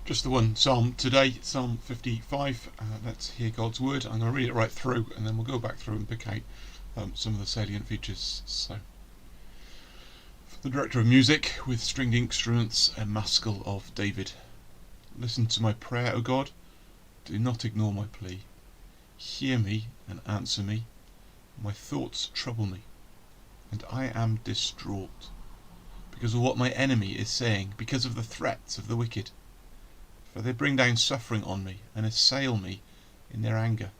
Just the one psalm today, Psalm 55. Let's hear God's word. I'm going to read it right through, and then we'll go back through and pick out some of the salient features. So, for the director of music with stringed instruments, a maskil of David. Listen to my prayer, O God. Do not ignore my plea. Hear me and answer me. My thoughts trouble me, and I am distraught because of what my enemy is saying, because of the threats of the wicked. For they bring down suffering on me and assail me in their anger.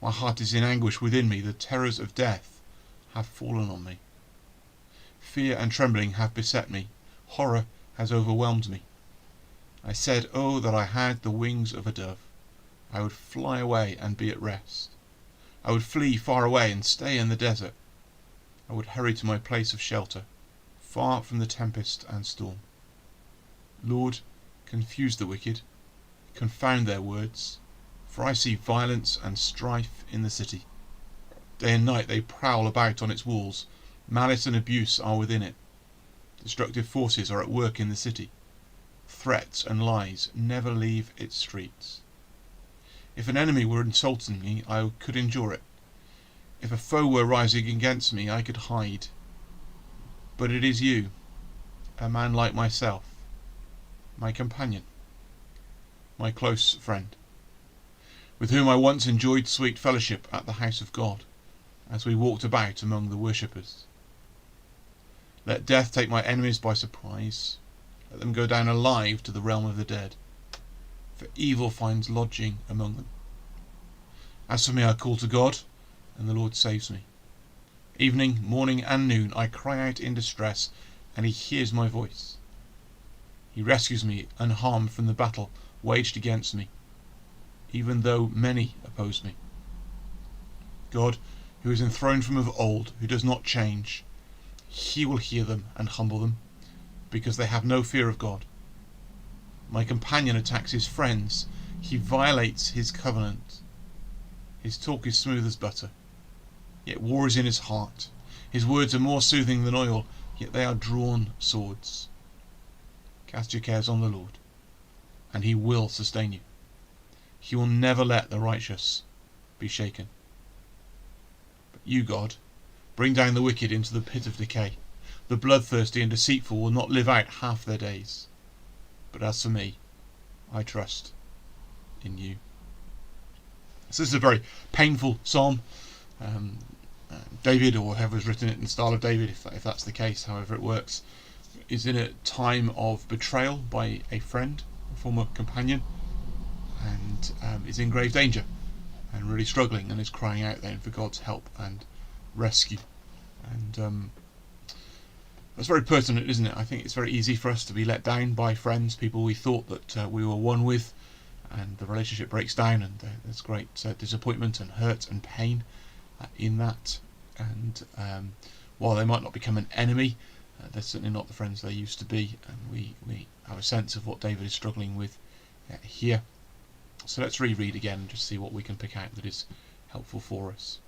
My heart is in anguish within me. The terrors of death have fallen on me. Fear and trembling have beset me. Horror has overwhelmed me. I said, oh, that I had the wings of a dove. I would fly away and be at rest. I would flee far away and stay in the desert. I would hurry to my place of shelter, far from the tempest and storm. Lord, confuse the wicked, confound their words, for I see violence and strife in the city. Day and night they prowl about on its walls. Malice and abuse are within it. Destructive forces are at work in the city. Threats and lies never leave its streets. If an enemy were insulting me, I could endure it. If a foe were rising against me, I could hide. But it is you, a man like myself, my companion, my close friend, with whom I once enjoyed sweet fellowship at the house of God, as we walked about among the worshippers. Let death take my enemies by surprise. Let them go down alive to the realm of the dead, for evil finds lodging among them. As for me, I call to God, and the Lord saves me. Evening, morning, and noon I cry out in distress, and he hears my voice. He rescues me unharmed from the battle waged against me, even though many oppose me. God, who is enthroned from of old, who does not change, he will hear them and humble them, because they have no fear of God. My companion attacks his friends. He violates his covenant. His talk is smooth as butter, yet war is in his heart. His words are more soothing than oil, yet they are drawn swords. Cast your cares on the Lord, and he will sustain you. He will never let the righteous be shaken. But you, God, bring down the wicked into the pit of decay. The bloodthirsty and deceitful will not live out half their days. But as for me, I trust in you. So this is a very painful psalm. David, or whoever's written it in the style of David, if that's the case, however it works, is in a time of betrayal by a friend, a former companion, and is in grave danger and really struggling, and is crying out then for God's help and rescue. And that's very pertinent, isn't it? I think it's very easy for us to be let down by friends, people we thought that we were one with, and the relationship breaks down, and there's great disappointment and hurt and pain in that. And while they might not become an enemy, they're certainly not the friends they used to be, and we have a sense of what David is struggling with here. So let's reread again and just see what we can pick out that is helpful for us.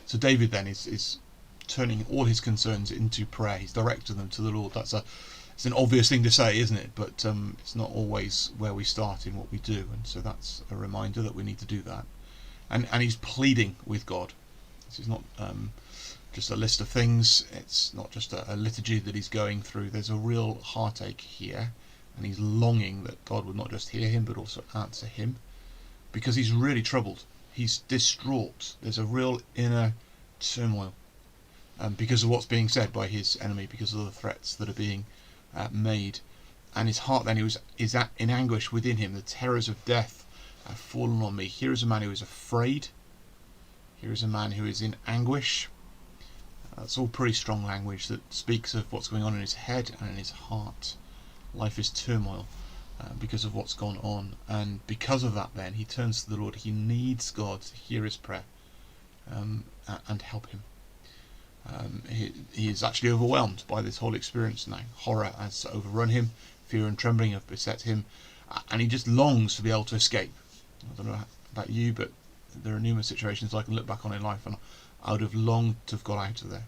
So David then is turning all his concerns into prayer. He's directing them to the Lord. It's an obvious thing to say, isn't it? But it's not always where we start in what we do, and so that's a reminder that we need to do that. And he's pleading with God. This is not just a list of things. It's not just a liturgy that he's going through. There's a real heartache here, and he's longing that God would not just hear him but also answer him, because he's really troubled. He's distraught. There's a real inner turmoil because of what's being said by his enemy, because of the threats that are being made. And his heart then is in anguish within him. The terrors of death have fallen on me. Here is a man who is afraid. Here is a man who is in anguish. That's all pretty strong language that speaks of what's going on in his head and in his heart. Life is turmoil because of what's gone on, and because of that then he turns to the Lord. He needs God to hear his prayer and help him. He is actually overwhelmed by this whole experience now. Horror has overrun him, fear and trembling have beset him, and he just longs to be able to escape. I don't know about you, but there are numerous situations I can look back on in life and I would have longed to have got out of there,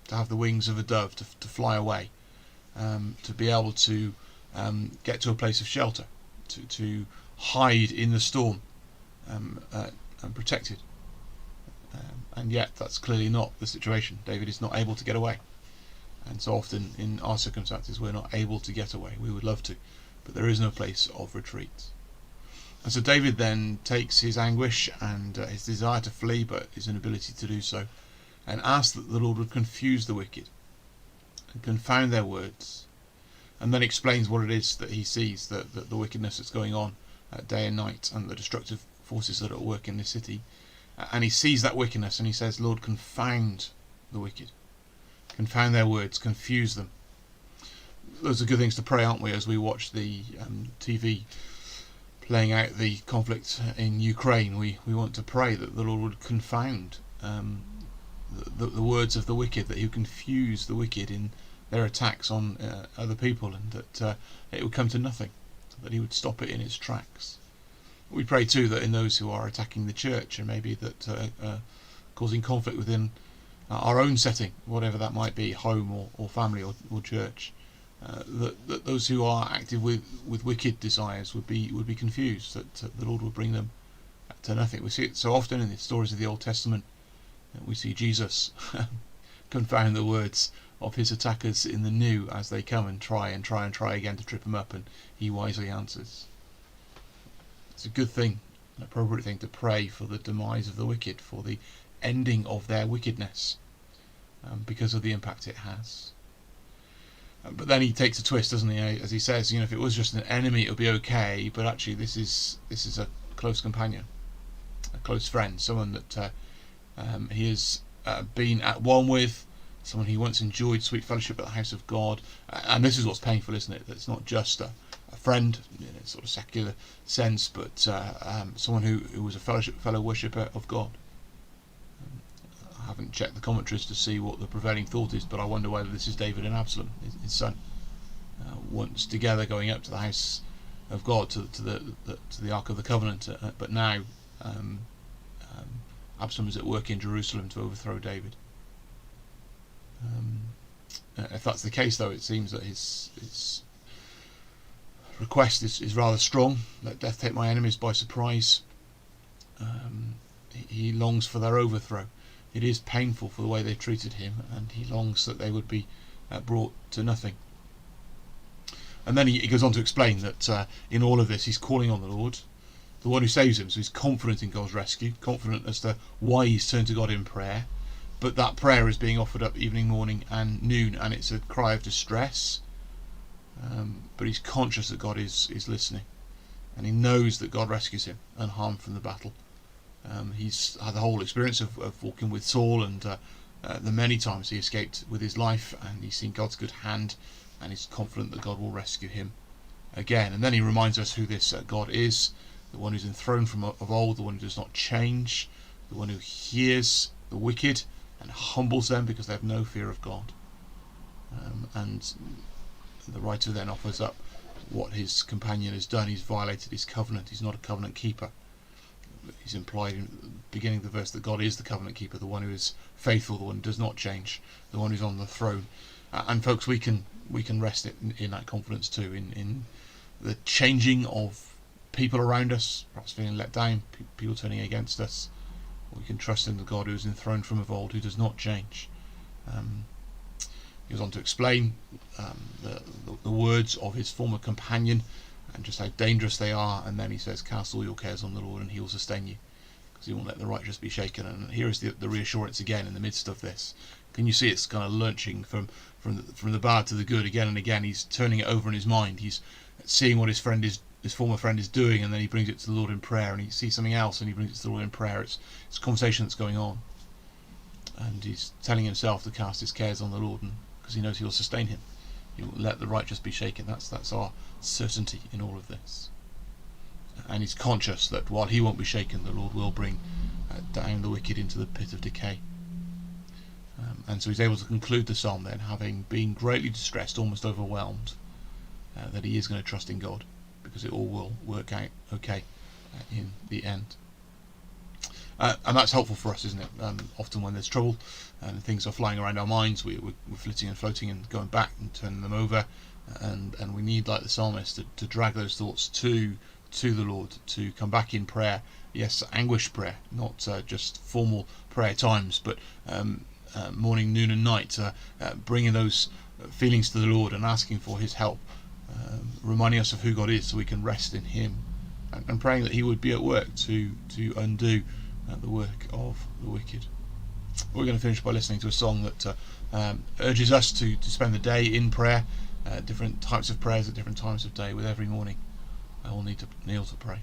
to have the wings of a dove, to fly away, to be able to get to a place of shelter, to hide in the storm, and protected. And yet that's clearly not the situation. David is not able to get away. And so often in our circumstances we're not able to get away. We would love to, but there is no place of retreat. And so David then takes his anguish and his desire to flee, but his inability to do so, and asks that the Lord would confuse the wicked and confound their words, and then explains what it is that he sees, the wickedness that's going on day and night, and the destructive forces that are at work in this city. And he sees that wickedness and he says, Lord, confound the wicked. Confound their words, confuse them. Those are good things to pray, aren't we, as we watch the TV playing out the conflict in Ukraine. We want to pray that the Lord would confound the words of the wicked, that he would confuse the wicked in their attacks on other people, and that it would come to nothing, that he would stop it in its tracks. We pray too that in those who are attacking the church, and maybe that causing conflict within our own setting, whatever that might be, home or family or church, that those who are active with wicked desires would be confused, that the Lord would bring them to nothing. We see it so often in the stories of the Old Testament. We see Jesus confound the words of his attackers in the New as they come and try again to trip him up, and he wisely answers. It's a good thing, an appropriate thing to pray for the demise of the wicked, for the ending of their wickedness, because of the impact it has. But then he takes a twist, doesn't he? As he says, if it was just an enemy, it would be okay. But actually, this is a close companion, a close friend, someone that he has been at one with, someone he once enjoyed sweet fellowship at the house of God. And this is what's painful, isn't it? That it's not just a friend in a sort of secular sense, but someone who was a fellow worshipper of God. I haven't checked the commentaries to see what the prevailing thought is, but I wonder whether this is David and Absalom, his son, once together going up to the house of God, to the Ark of the Covenant, but now Absalom is at work in Jerusalem to overthrow David. If that's the case, though, it seems that his request is rather strong. Let death take my enemies by surprise. He longs for their overthrow. It is painful for the way they've treated him, and he longs that they would be brought to nothing. And then he goes on to explain that in all of this he's calling on the Lord, the one who saves him, so he's confident in God's rescue, confident as to why he's turned to God in prayer, but that prayer is being offered up evening, morning and noon, and it's a cry of distress, but he's conscious that God is listening, and he knows that God rescues him unharmed from the battle. He's had the whole experience of walking with Saul, and the many times he escaped with his life, and he's seen God's good hand, and he's confident that God will rescue him again. And then he reminds us who this God is, the one who's enthroned from of old, the one who does not change, the one who hears the wicked and humbles them because they have no fear of God. And the writer then offers up what his companion has done. He's violated his covenant. He's not a covenant keeper. He's implied in the beginning of the verse that God is the covenant keeper, the one who is faithful, the one who does not change, the one who's on the throne. And folks, we can rest in that confidence too, in the changing of people around us, perhaps feeling let down, people turning against us. We can trust in the God who is enthroned from of old, who does not change. He goes on to explain the words of his former companion, and just how dangerous they are, and then he says, cast all your cares on the Lord and he will sustain you, because he won't let the righteous be shaken. And here is the reassurance again in the midst of this. Can you see it's kind of lurching from the bad to the good again and again? He's turning it over in his mind. He's seeing what his former friend is doing, and then he brings it to the Lord in prayer, and he sees something else and he brings it to the Lord in prayer. It's a conversation that's going on, and he's telling himself to cast his cares on the Lord, because he knows he'll sustain him. He will let the righteous be shaken. That's our certainty in all of this. And he's conscious that while he won't be shaken, the Lord will bring down the wicked into the pit of decay. And so he's able to conclude the psalm then, having been greatly distressed, almost overwhelmed, that he is going to trust in God, because it all will work out okay in the end. And that's helpful for us, isn't it? Often when there's trouble and things are flying around our minds, we're flitting and floating and going back and turning them over. and we need, like the psalmist, to drag those thoughts to the Lord, to come back in prayer. Yes, anguish prayer, not just formal prayer times, but morning, noon, and night, bringing those feelings to the Lord and asking for His help, reminding us of who God is, so we can rest in Him, and praying that He would be at work to undo the work of the wicked. We're going to finish by listening to a song that urges us to spend the day in prayer, different types of prayers at different times of day. With every morning, I will need to kneel to pray.